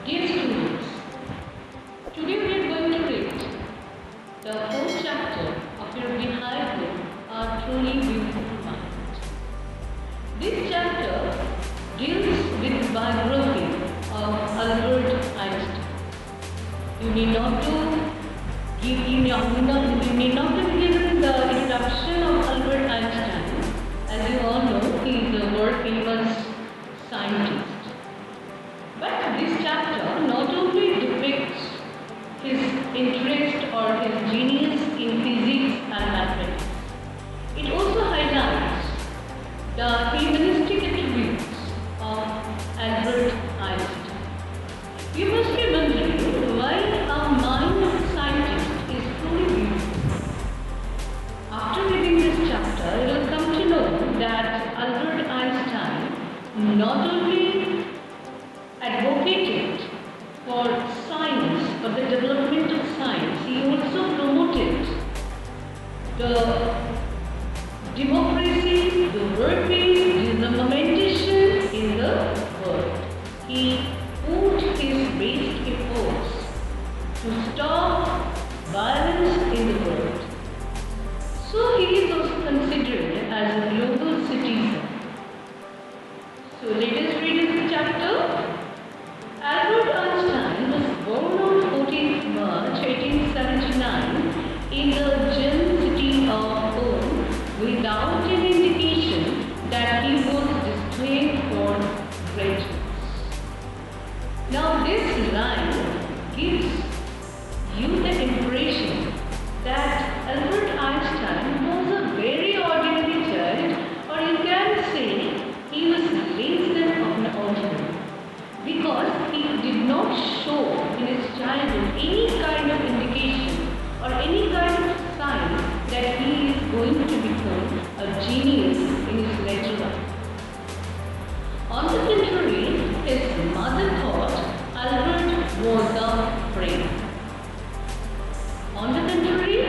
Dear students, today we are going to read the fourth chapter of your behavior, Our Truly Beautiful Mind. This chapter deals with the biography of Albert Einstein. You need not to be given the introduction of Albert Einstein. As you all know, he is a world famous scientist. But this chapter not only depicts his interest or his genius in physics and mathematics, it also highlights the humanistic attributes of Albert Einstein. You must be wondering why a mind of a scientist is truly beautiful. After reading this chapter, you will come to know that Albert Einstein not only advocated for science, for the development of science, he also promoted the democracy, the world peace, the momentation in the world. He put his best efforts to stop violence in the world. So he is also considered as a global citizen. So let us read this chapter. Albert Einstein was born on 14th March 1879 in the German city of Bonn without any indication that he was destined for greatness. Now this line gives you the impression that Albert Einstein was a very ordinary child, or you can say he was less than an ordinary, because he did not show in his childhood any kind of indication or any kind of sign that he is going to become a genius in his later life. On the contrary, his mother thought Albert was a brain. On the contrary,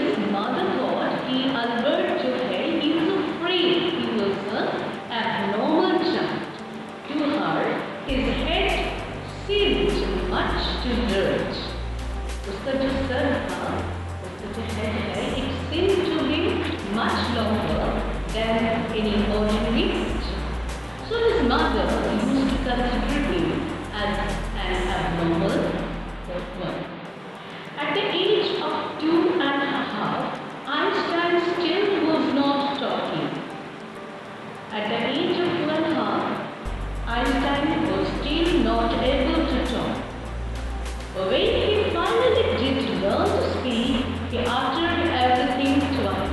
his mother thought Albert Johel, he was afraid he was an abnormal child. To her, his head seemed much too large. उसका जो sir था, उसका जो head है, it seemed to be much longer than any ordinary child. So his mother used to consider him as an abnormal one. At the age of 2.5, Einstein still was not talking. At the age of 2.5, Einstein was still not able to talk. When he finally did learn to speak, he uttered everything twice.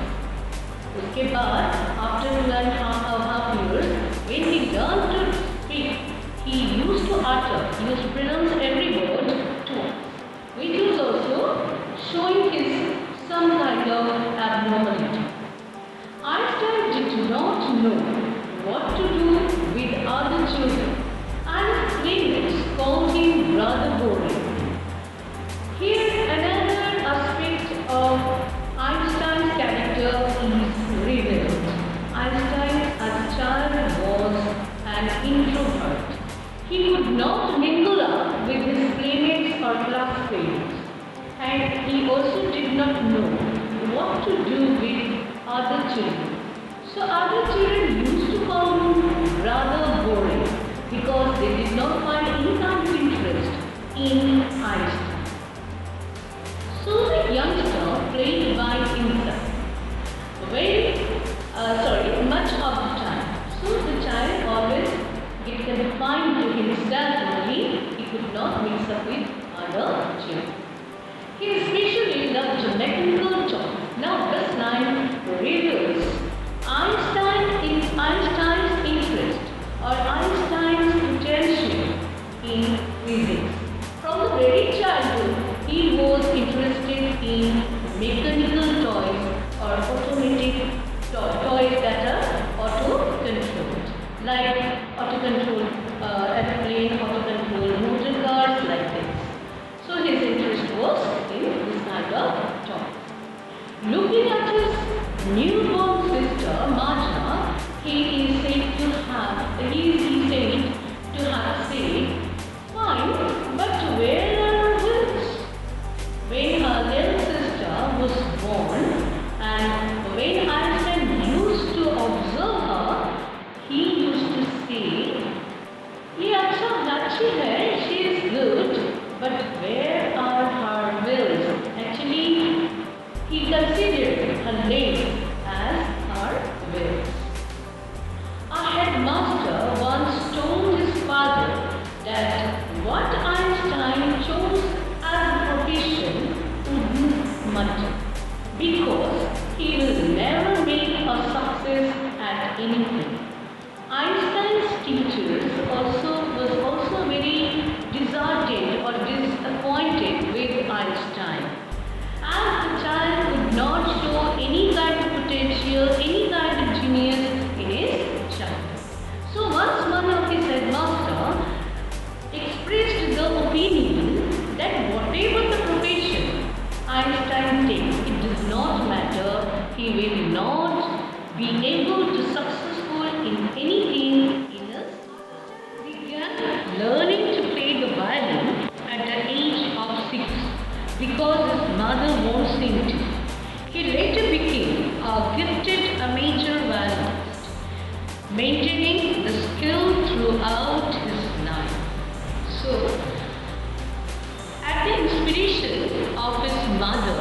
उसके बाद, after 2.5 years, when he learned to speak, he used to pronounce every word twice, which was also showing his some kind of abnormality. Einstein did not know what to do with other children, and his playmates called him rather boring. Here another aspect of Einstein's character is revealed. Einstein as a child was an introvert. He could not mingle up with his playmates or classmates, and he also did not know what to do with other children. So other children used to call him rather boring because they did not find any kind of interest in Einstein. So the youngster played by himself much of the time. So the child always get confined to himself only. He could not mix up with other children. He especially loved mechanical toys. Now this line reveals Einstein's interest or Einstein's potential in physics. From the very childhood, he was interested in mechanical toys or automatic toys that are auto-controlled, like auto-controlled airplane, auto-controlled motor cars, like this. So his interest was in this kind of toys. Looking at his newborn sister, Marta, he is said to have see her, she is good, but where are her wills? Actually, he considered her legs as her wills. A headmaster once told his father that what Einstein chose as a profession wouldn't matter because he will never make a success at anything. Einstein's teachers was also very disheartened or disappointed with Einstein, as the child could not show any kind of potential, any kind of genius in his childhood. So once one of his headmaster expressed the opinion that whatever the profession Einstein takes, it does not matter, he will not be able to successful in anything in his began learning to play the violin at the age of 6 because his mother wants him to. He later became a gifted amateur violinist, maintaining the skill throughout his life. So, at the inspiration of his mother,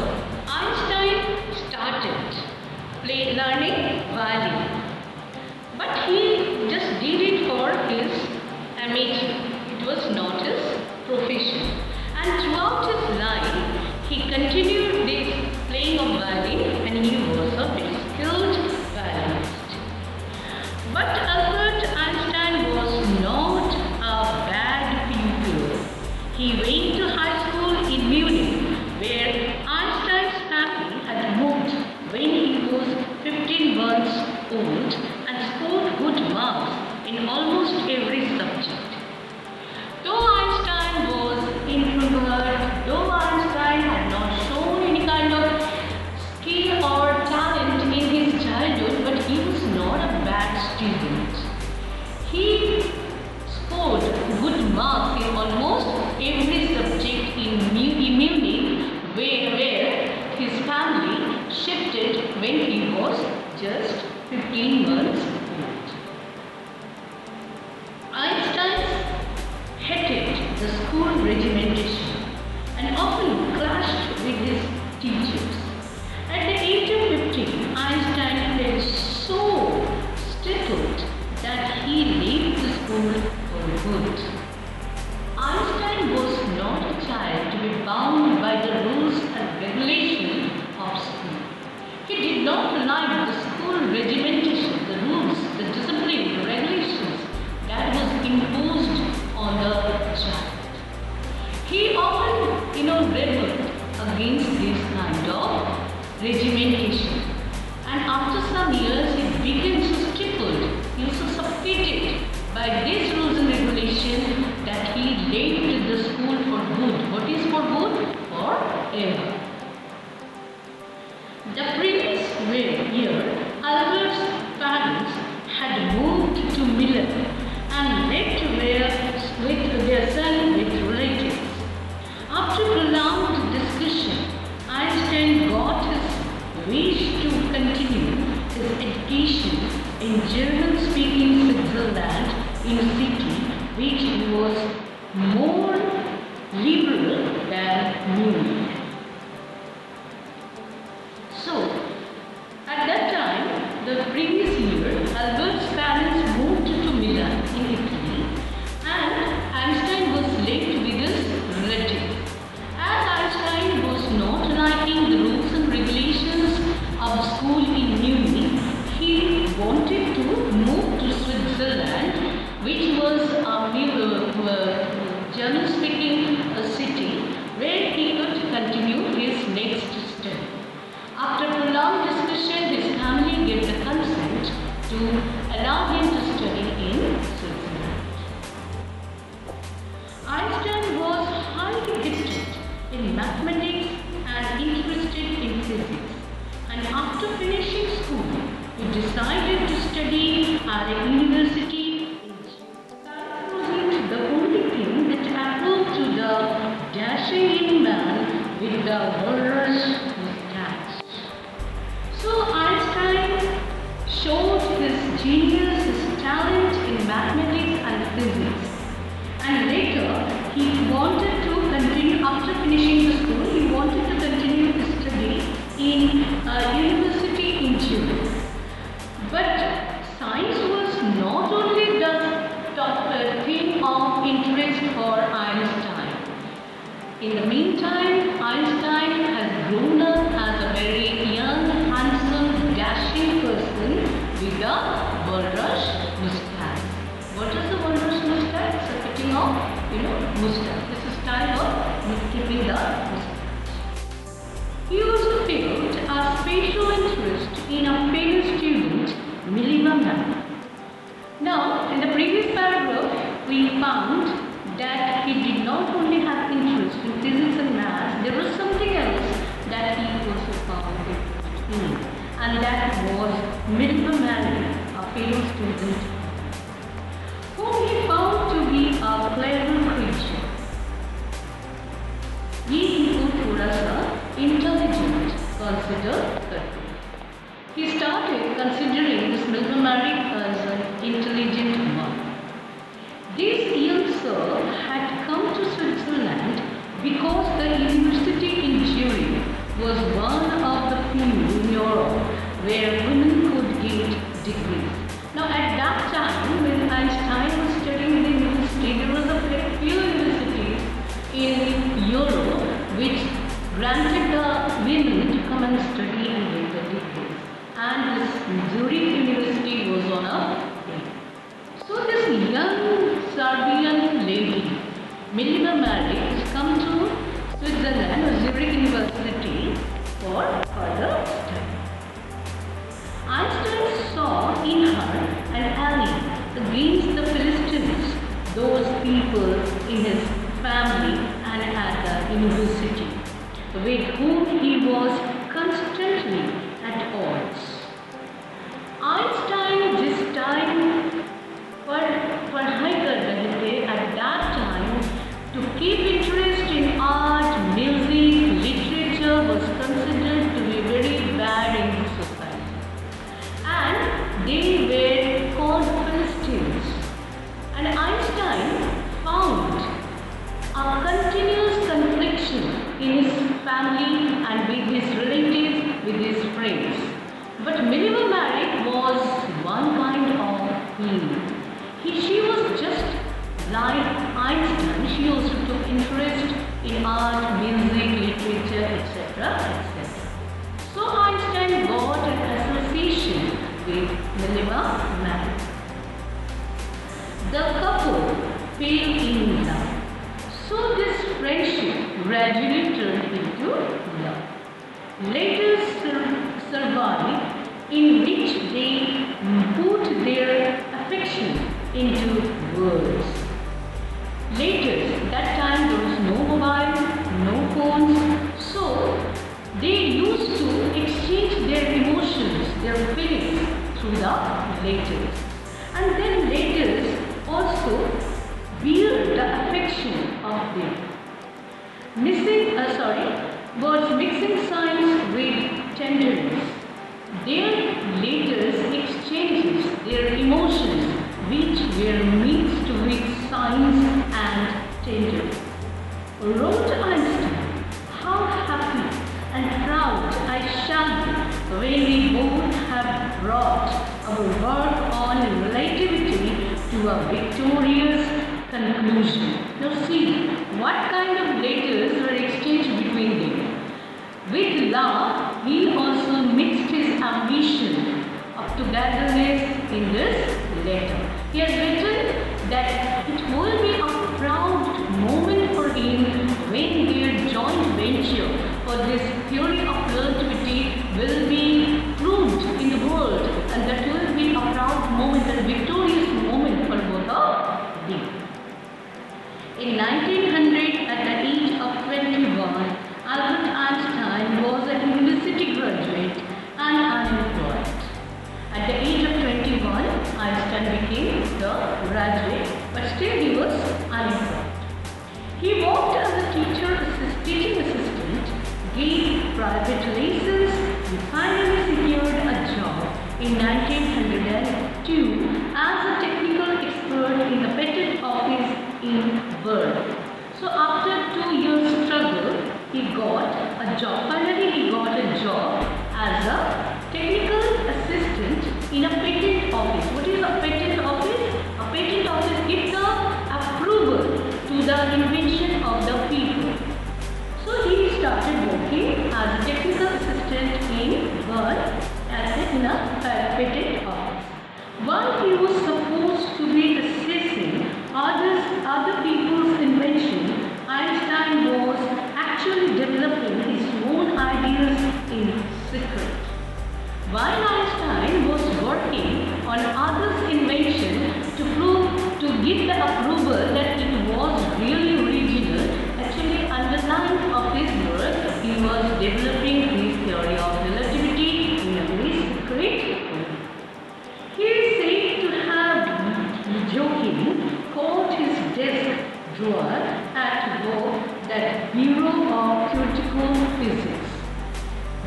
Einstein started learning violin. But he just did it for his amateur. It was not his profession. And throughout his life, he continued this playing of violin and he was a very skilled violinist. But Albert Einstein was not a bad pupil. He went to high school in Munich, where Einstein's family had moved when he was 15 months old and scored good marks in almost every subject. Though Einstein was introvert, though Einstein had not shown any kind of skill or talent in his childhood, but he was not a bad student. He scored good marks in almost every subject in Munich, where his family shifted when he was just 15 months old. Einstein hated the school regimentation and often clashed with his teachers. At the age of 15, Einstein felt so stifled that he left the school for good. Einstein was not a child to be bound by the rules and regulations of school. He did not like the school regimentation, the rules, the discipline, the regulations that was imposed on the child. He often, rebelled against this kind of regimentation. And after some years, he became so stifled, he was so suffocated by these rules and regulations that he left the school for good. What is for good? Forever. The previous year, Albert's parents had moved to Milan and lived with their son with relatives. After prolonged discussion, Einstein got his wish to continue his education in German-speaking Switzerland in a city which was more liberal than Munich. So, at that time, the In the meantime, Einstein has grown up as a very young, handsome, dashing person with a bulrush mustache. What is the bulrush mustache? It's a cutting of, mustache. This is style of keeping the mustache. He also felt a special interest in a famous student, Mileva Mary. Now, in the previous paragraph, we found that he did not only have interest in physics and maths, there was something else that he also found interest in, and that was Mileva Mary, a fellow student, whom he found to be a clever creature. ये इनको थोड़ा सा intelligent consider करते हैं. He started considering this Mileva Mary as an intelligent one. This young sir had come to Switzerland because the university in Zurich was one of the few in Europe where women could get degrees. Now at that time, when Einstein was studying in the university, there was a very few universities in Europe which granted the women to come and study and get the degrees. And this Zurich University was on a break. So this young Serbian lady, Mileva Mary, has come to Switzerland or Zurich University for further study. Einstein saw in her an ally against the Philistines, those people in his family and at the university, with whom he was constantly at odds. Einstein this time पढ़ाई कर रहे थे at that time. To keep interest in art, music, literature was considered to be very bad in the society, and they were called Philistines. And Einstein found a continuous confliction in his family and with his relatives, with his friends. But Mileva Mary was one kind of being. She was just like Einstein. She also took interest in art, music, literature, etc., etc. So Einstein got an association with Mileva Mary. The couple fell in love. So this friendship gradually turned into love. Later survived, in which they put their affection into words. Later, that time there was no mobile, no phones, so they used to exchange their emotions, their feelings through the letters. And then letters also bear the affection of them. Words mixing signs with tenderness. Their letters exchanges their emotions, which were mixed with signs and tenderness. Wrote Einstein, how happy and proud I shall be when we both have brought our work on relativity to a victorious conclusion. Now see, what kind of letters were exchanged between them? With love, he also mixed his ambition of togetherness in this letter. He has written that it will be a proud moment for him when their joint venture for this theory of relativity will be proved in the world, and that will be a proud moment, a victorious moment for both of them. In 1900, at the age of 21, Albert Einstein was a university graduate and unemployed. At the age of 21, Einstein became the graduate, but still he was unemployed. He worked as a teaching assistant, gave private lessons, and finally secured a job in 1902 as a technical expert in the patent office in Bern. So after 2 years struggle, he got a job. Finally, he got a job as a technical assistant in a patent office. What is a patent office? A patent office gives the approval to the invention of the people. give the approval that it was really original, actually underlying of his work, he was developing his theory of relativity in a very secret way. He is said to have jokingly called his desk drawer at work that Bureau of Theoretical Physics.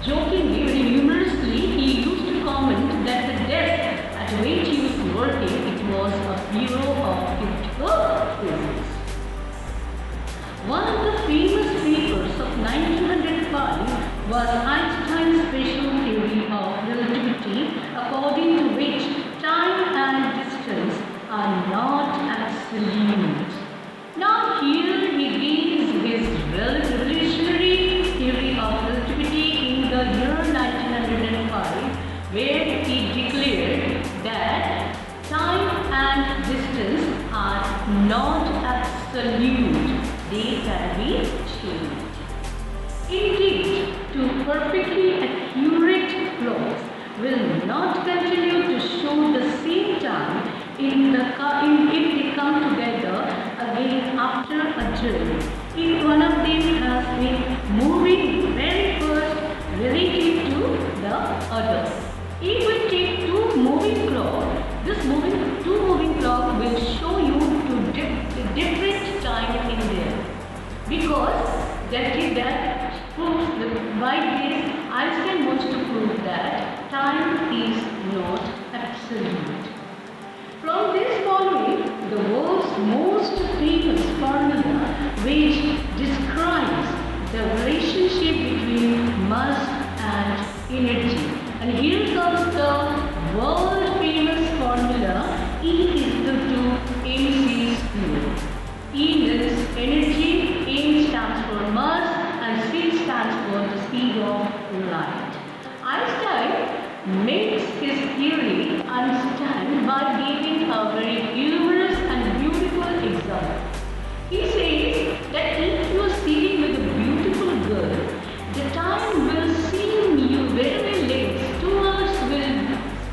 Jokingly, very humorously, he used to comment that the desk at which he was working, it was a Bureau of Theoretical Physics. One of the famous papers of 1905 was Einstein's special theory of relativity, according to which time and distance are not absolute. Now here he gives his revolutionary theory of relativity in the year 1905, where he declared that time and distance are not absolute, they can be changed. Indeed, two perfectly accurate clocks will not continue to show the same time if they come together again after a journey. If one of them has been moving very first relative to the other. If we take two moving clocks, two moving clocks will show you different time in there, because that proves that by this Einstein wants to prove that time is not absolute. From this following the world's most famous formula, which describes the relationship between mass and energy. And here comes the world famous formula, E is equal to mc squared. E is energy, M stands for mass, and C stands for the speed of light. Einstein makes his theory understand by giving a very humorous and beautiful example. He says that if you are sitting with a beautiful girl, the time will seem you very late. 2 hours will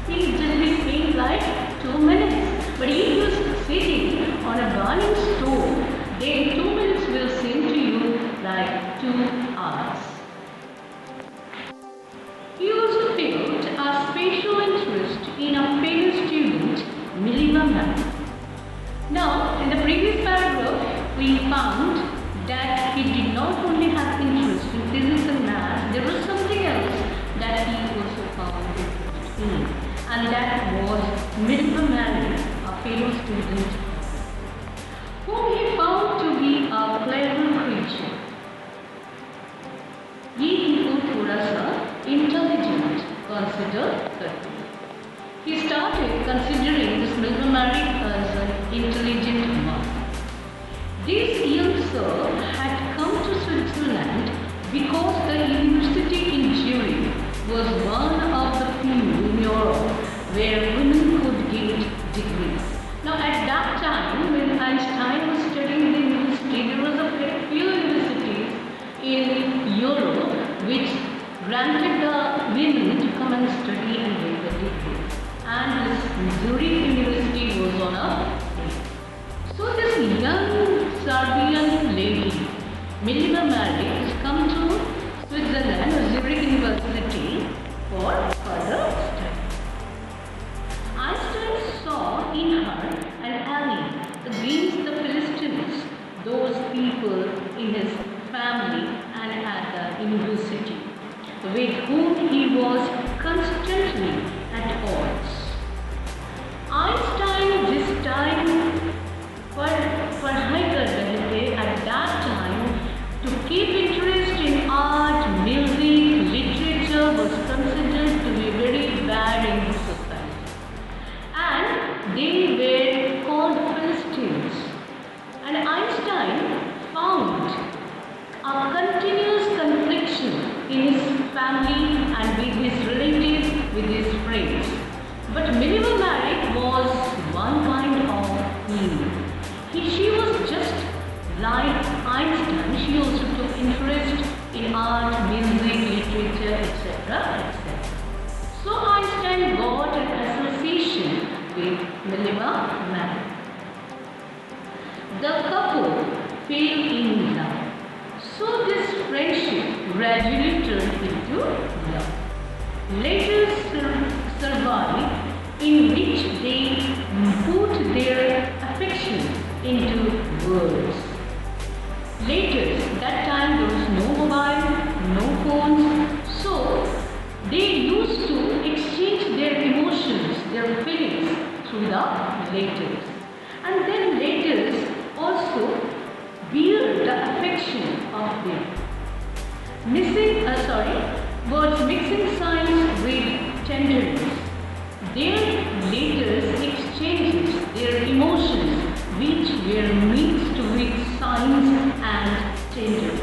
just be like 2 minutes. But if you are sitting on a burning stove, then 2 minutes will seem to you like 2 hours. He also felt a special interest in a famous student, Mileva Mary. Now, in the previous paragraph, we found that he did not only have interest in physics and math, there was something else that he also found interest in, and that was Mileva Mary, a fellow student, whom he found to be a clever creature. Ye people thoda sa intelligent, consider करते. He started considering this Mileva Mary as an intelligent man. This young sir had come to Switzerland because the university in Zurich was one of the few in Europe where women could get degrees. Now at that time, when Einstein was studying in the university, there was a very few universities in Europe which granted the women to come and study and get the degree. And this Zurich University was on a free. So this young Serbian lady, Mileva Mary, has come to Switzerland, Zurich University, for further study. Einstein saw in her an ally against the Philistines, those people in his family and at the university, with whom he was constantly at odds. Einstein this time पढ़ाई कर रहे थे at that time. To keep interest in art, music, literature was considered to be very bad in the society, and they were called Philistines. And Einstein found a continuous confliction in his family and with his relatives The couple fell in love. So this friendship gradually turned into love. Letters survive in which they put their affection into words. Letters, that time there was no mobile, no phones, so they used to exchange their emotions, their feelings through the letters. And then letters also bear the affection of them. Words mixing signs with tenderness. Their letters exchanges their emotions which were mixed with signs and tenderness.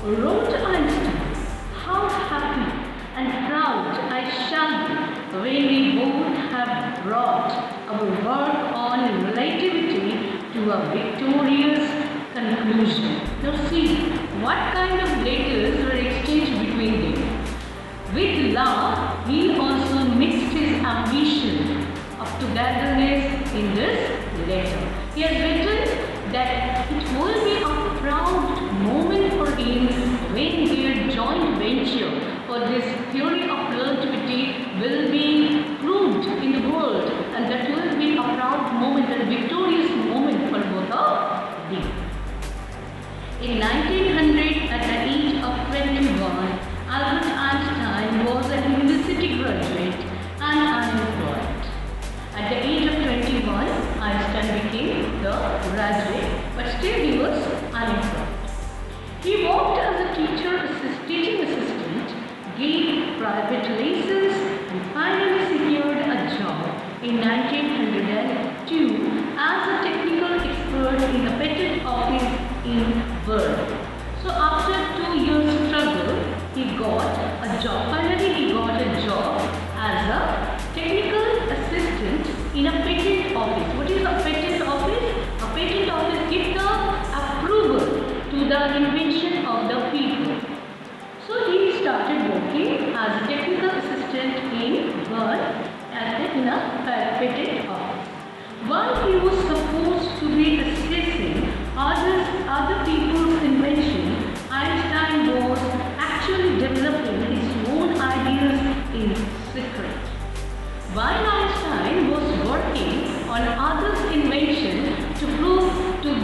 Wrote Einstein, how happy and proud I shall be when we both have brought our work on relativity to a victorious conclusion. Now see, what kind of letters were exchanged between them? With love, he also mixed his ambition of togetherness in this letter. He has written that it will be a proud moment for him when their joint venture for this theory of relativity will be proved in the world, and that will be a proud moment and victorious moment for both of them. In 1900, at the age of 21, Albert Einstein was a university graduate and unemployed. At the age of 21, Einstein became the graduate, but still he was unemployed. He worked as a teaching assistant, gave private lessons, and finally secured a job in 1902 as a technical expert in the patent office in Bern. So after 2 years struggle, he got a job. Finally, he got a job as a technical assistant in a patent office. What is a patent office? A patent office gives the approval to the invention of the people. So he started working as a technical assistant in Bern in a patent office. While he was supposed to be assessing other people's invention, Einstein was actually developing his own ideas in secret. While Einstein was working on others' invention to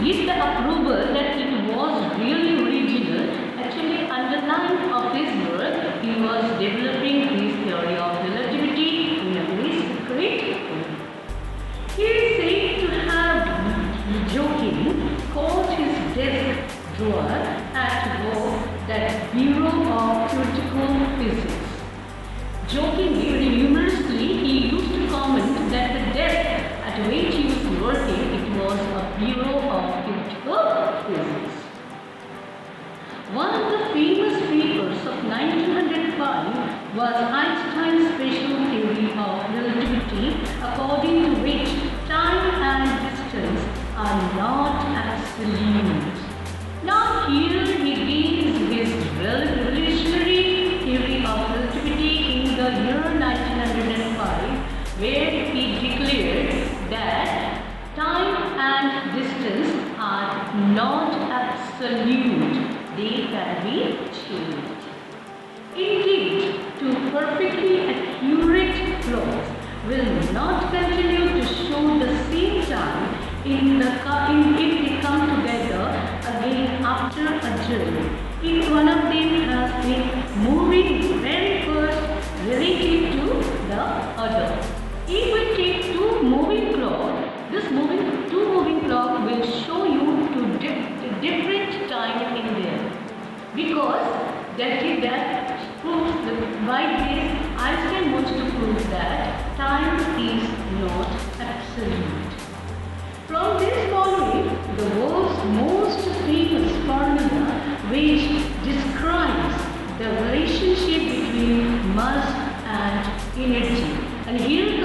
give the approval that it was really original, actually underlying of his work, he was developing his theory of relativity in a very secret way. He is said to have jokingly called his desk drawer at work that Bureau of Theoretical Physics. Jokingly, very humorously, he used to comment that the desk at which he was working, it was a Bureau of Theoretical Physics. One of the famous papers of 1905 was Einstein's special theory of relativity, according to which time and distance are not absolute. Now here he gives his revolutionary theory of relativity in the year 1905, where he declared that time and distance are not absolute. They can be changed. Indeed, two perfectly accurate clocks will not continue to show the same time if they come together again after a journey. If one of them has been moving very fast relative to the other. If we take two moving clocks, two moving clocks will show you two different time in there, because that proves that by this Einstein wants to prove that time is not absolute. From this following the world's most famous formula, which describes the relationship between mass and energy. And here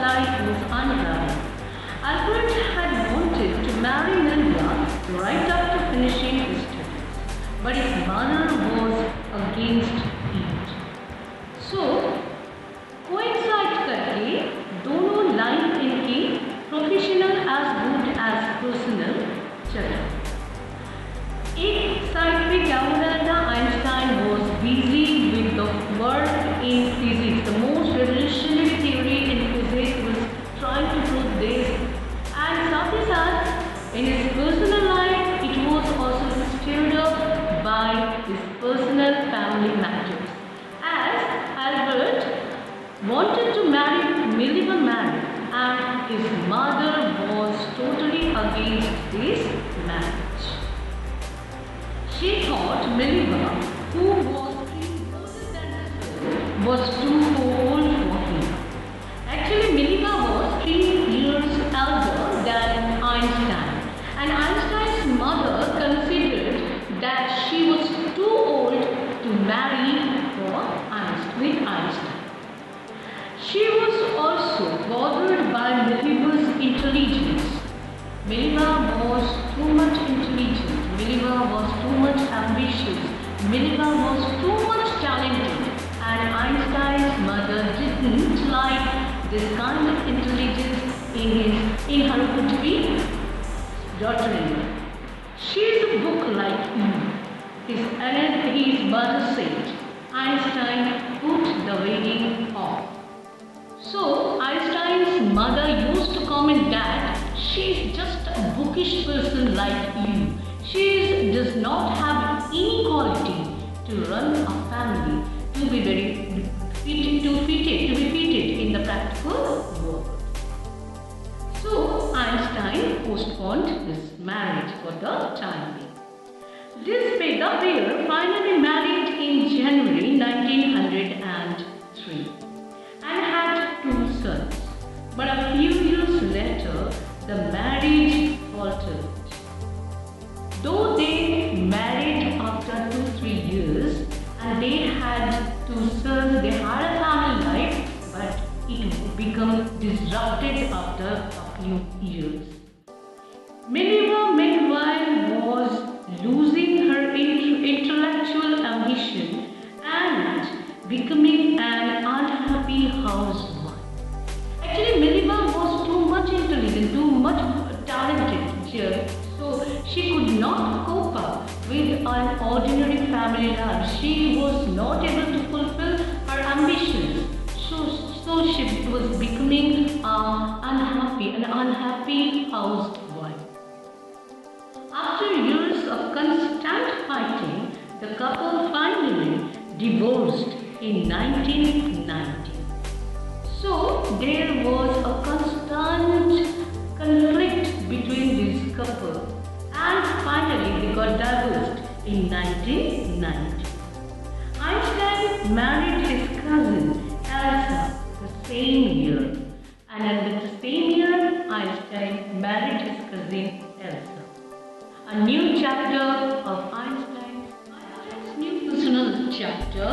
life was unraveled. Albert had wanted to marry Milva right after finishing his studies, but his mother was against it. So, coincide करके दोनों line इनकी professional as good as personal चला। एक side पे क्या हो रहा था, Einstein was busy with the work in physics. The most revolutionary theory in physics was trying to prove this. And साथ ही साथ in his personal life, it was also stirred up by his personal family matters. As Albert wanted to marry Milva Mary, and his mother was totally against this marriage. She thought Milva, who was 3 years older than her, was too old for him. Actually, Milva was 3 years older than Einstein, and Einstein's mother considered that she was too old to marry with Einstein. She was also bothered by Milva's intelligence. Milva was too much intelligent. Milva was too much ambitious. Milva was too much talented. And Einstein's mother didn't like this kind of intelligence in her would-be daughter-in-law. She's a book like you. His mother said. Einstein put the wedding off. So Einstein's mother used to comment that she's just a bookish person like you. She does not have any quality to run a family, to be fitted in the practical world. So Einstein postponed his marriage for the time being. This pair finally married in January 1903 and had 2 sons. But a few years later, the marriage faltered. Though they married after 2-3 years and they had 2 sons, they had a family life, but it became disrupted after a few years. Milva, meanwhile, was losing her intellectual ambition and becoming an unhappy housewife. Actually, Milva was too much intelligent, too much talented, so she could not cope up with an ordinary family life. She was not able to fulfill her ambitions. So she was becoming an unhappy housewife. After years of constant fighting, the couple finally divorced in 1990. So there was a constant conflict between this couple, and finally they got divorced in 1990. Einstein married his cousin Elsa the same year, and in the same year Einstein married his cousin Elsa. A new chapter of Einstein's new personal chapter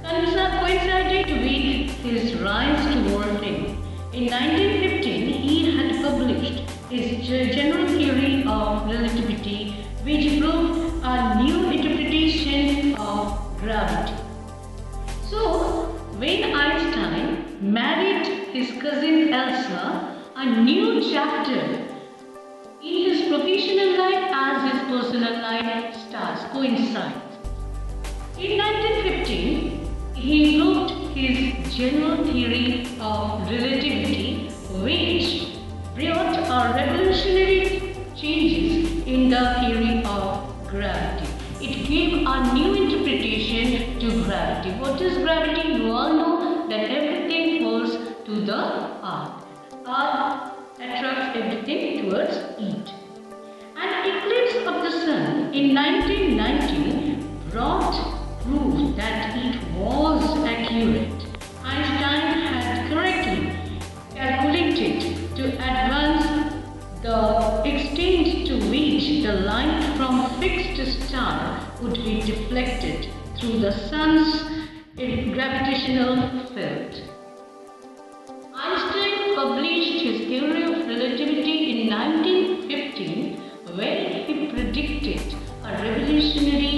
coincided with his rise toward fame. In 1915, he had published his general theory of relativity, which proved a new interpretation of gravity. So, when Einstein married his cousin Elsa, a new chapter in his professional life as his personal life coincides. In 1915, he proved his general theory of relativity, which brought a revolutionary changes in the theory of gravity. It gave a new interpretation to gravity. What is gravity? You all know that everything falls to the earth. Earth attracts everything towards it. An eclipse of the sun in 1990 brought proof that it was accurate. Einstein had correctly calculated to advance the extent to which the light from fixed star would be deflected through the sun's gravitational field. Einstein 1915, where he predicted a revolutionary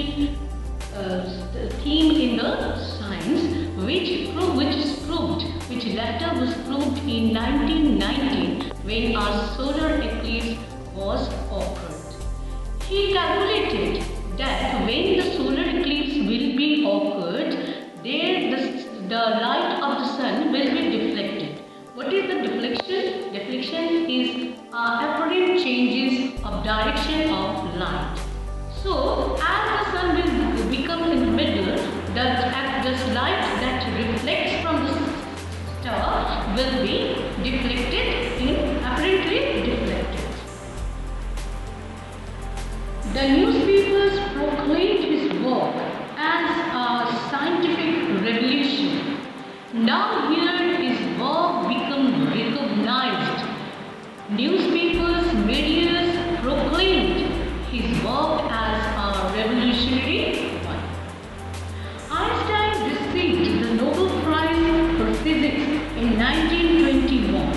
theme in the science, which later was proved in 1919 when our solar eclipse was occurred. He calculated that when the solar eclipse will be occurred, the light of the sun will be deflected. What is the deflection? Deflection is apparent changes of direction of light. So, as the sun will become in the middle, the light that reflects from the star will be apparently deflected. The newspapers proclaimed his work as a scientific revolution. Now here his work become recognized. Newspapers, media proclaimed his work as a revolutionary one. Einstein received the Nobel Prize for Physics in 1921.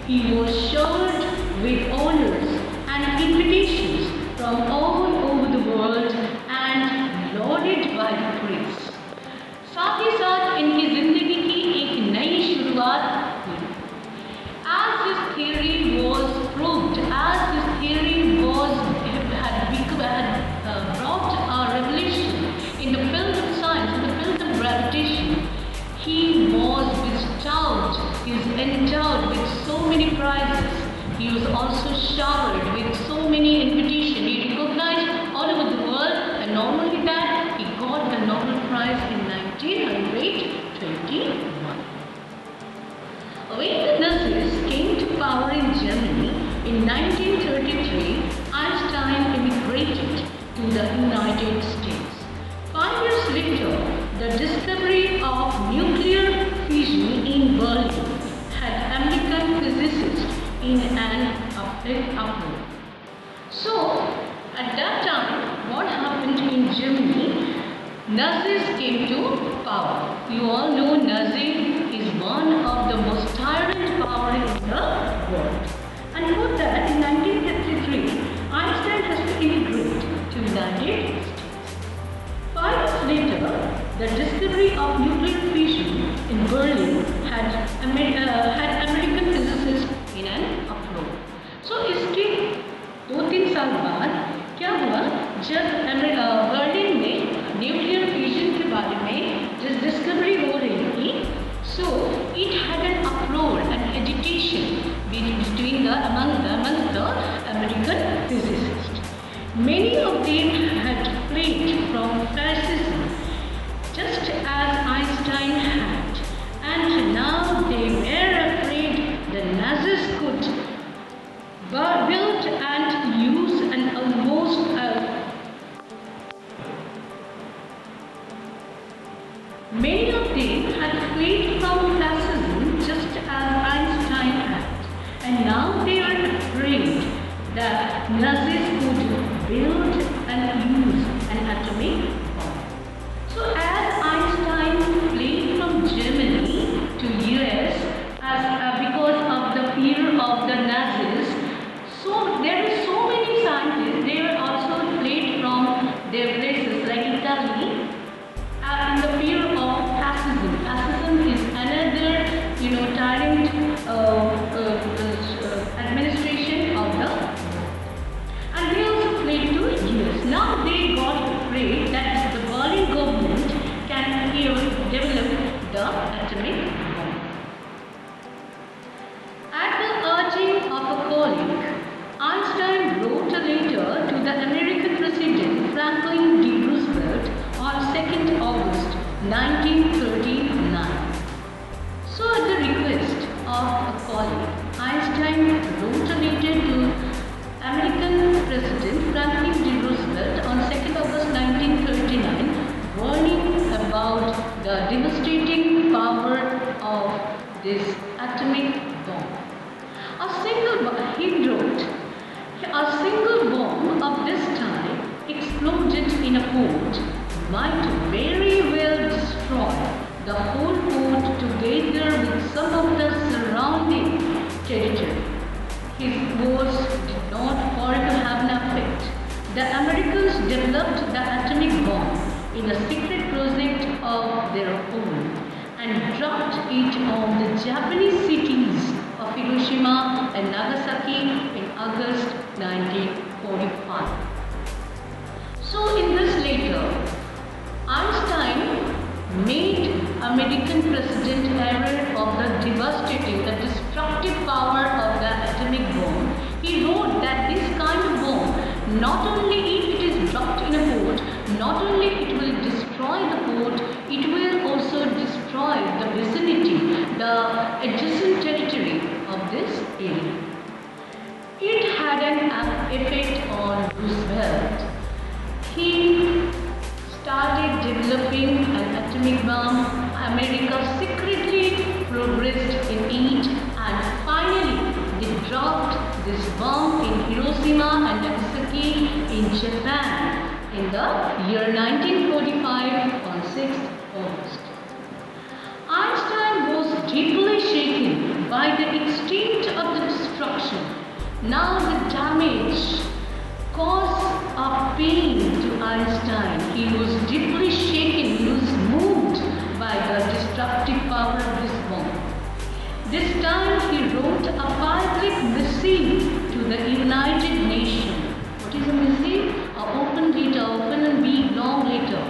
He was showered with honors and invitations from all over the world and lauded by the press. साथ ही साथ इनकी जिंदगी की एक नई शुरुआत हुई. As his theory was proved, as his theory had brought a revolution in the field of science, in the field of gravitation, he was endowed with so many prizes. He was also showered with so many invitations. He recognized all over the world, and not only that, he got the Nobel Prize in 1921. When the Nazis came to power in Germany in 1933, Einstein immigrated to the United States. 5 years later, the discovery of nuclear fission in Berlin had American physicists in an uproar. So, at that time, what happened in Germany? Nazis came to power. You all know Nazi is one of the most tyrant power in the world. And for that, in 1953, Einstein has to immigrate to the United States. 5 years later, the discovery of nuclear fission in Berlin had American physicists in an uproar. So, इसके 2-3 साल बाद क्या हुआ? जब Berlin में nuclear fusion के बारे में जिस डिस्कवरी हो रही थी, so it had an uproar, an agitation among the American physicists. Many of them had fled from fascism, just as Einstein had, and now they were afraid the Nazis could build and use an almost many of them had fled from fascism just as Einstein had, and now they are afraid that Nazis could build and use an atomic bomb. So as Einstein fled from Germany to US because of the fear of the Nazis, so there were so many scientists, they were also fled from their places like Italy in the fear of fascism. Fascism is another, tyrant administration of the world. And they also fled to US. Now they got afraid that the Berlin government can develop the atomic bomb. At the urging of a colleague, Einstein wrote a letter to the American President Franklin D. Roosevelt on 2nd August 1939. So at the request of a colleague, Einstein wrote a letter to American President Franklin D. Roosevelt on 2nd August 1939, warning about the devastating power of this atomic bomb. He wrote, a single bomb of this type exploded in a port might very well destroy the whole port together with some of the surrounding territory. His was the Americans developed the atomic bomb in a secret project of their own and dropped it on the Japanese cities of Hiroshima and Nagasaki in August 1945. So in this letter, Einstein made American president aware of the devastating, the destructive power of the atomic bomb. He wrote that this kind of bomb, not only if it is dropped in a port, not only it will destroy the port, it will also destroy the vicinity, the adjacent territory of this area. It had an effect on Roosevelt. He started developing an atomic bomb. America secretly progressed in it, and finally they dropped this bomb in Hiroshima and Nagasaki in Japan in the year 1945 on 6th August. Einstein was deeply shaken by the extent of the destruction. Now the damage caused a pain to Einstein. He was deeply shaken, he was moved by the destructive power of this bomb. This time he wrote a public missive to the United Nations. What is a missive? An open letter, open and big long letter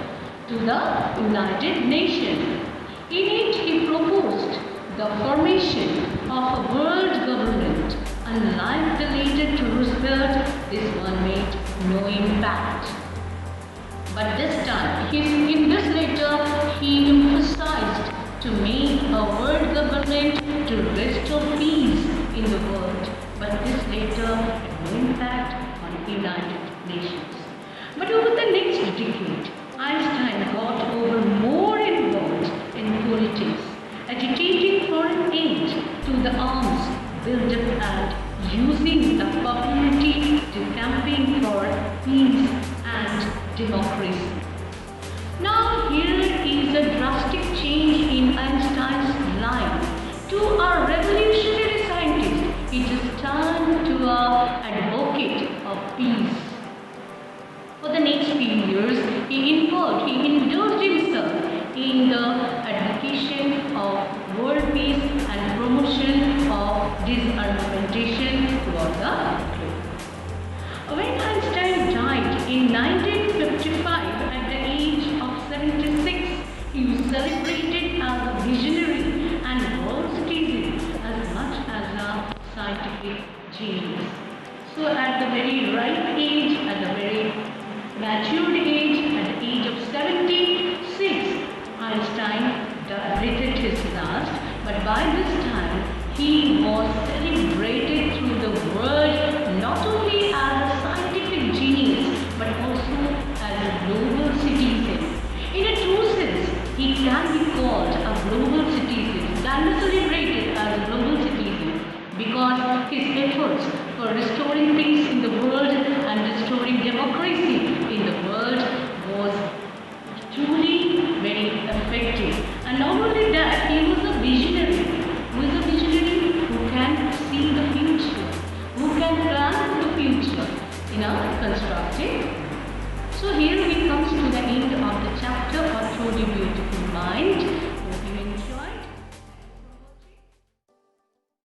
to the United Nations. In it he proposed the formation of a world government. Unlike the letter to Roosevelt, this one made no impact. But this time, in this letter, he emphasized to make a world government to restore peace in the world. But this letter had no impact on the United Nations. But over the next decade, Einstein got more involved in politics, agitating foreign aid to the arms build-up and using the popularity to campaign for peace and democracy. Now here is a drastic change in Einstein's life. To a revolutionary scientist, he just turned to an advocate of peace. For the next few years, he indulged himself in the advocacy of world peace and promotion of disarmamentation throughout the globe. When Einstein died in 1955 at the age of 76, he was celebrated as a visionary and world citizen as much as a scientific genius. So at the very ripe age, at the very matured age, at the age of 76, Einstein breathed his last, but by this time he was celebrated through the world not only as a scientific genius but also as a global citizen. In a true sense, he can be called a global citizen, can be celebrated as a global citizen because his efforts for restoring peace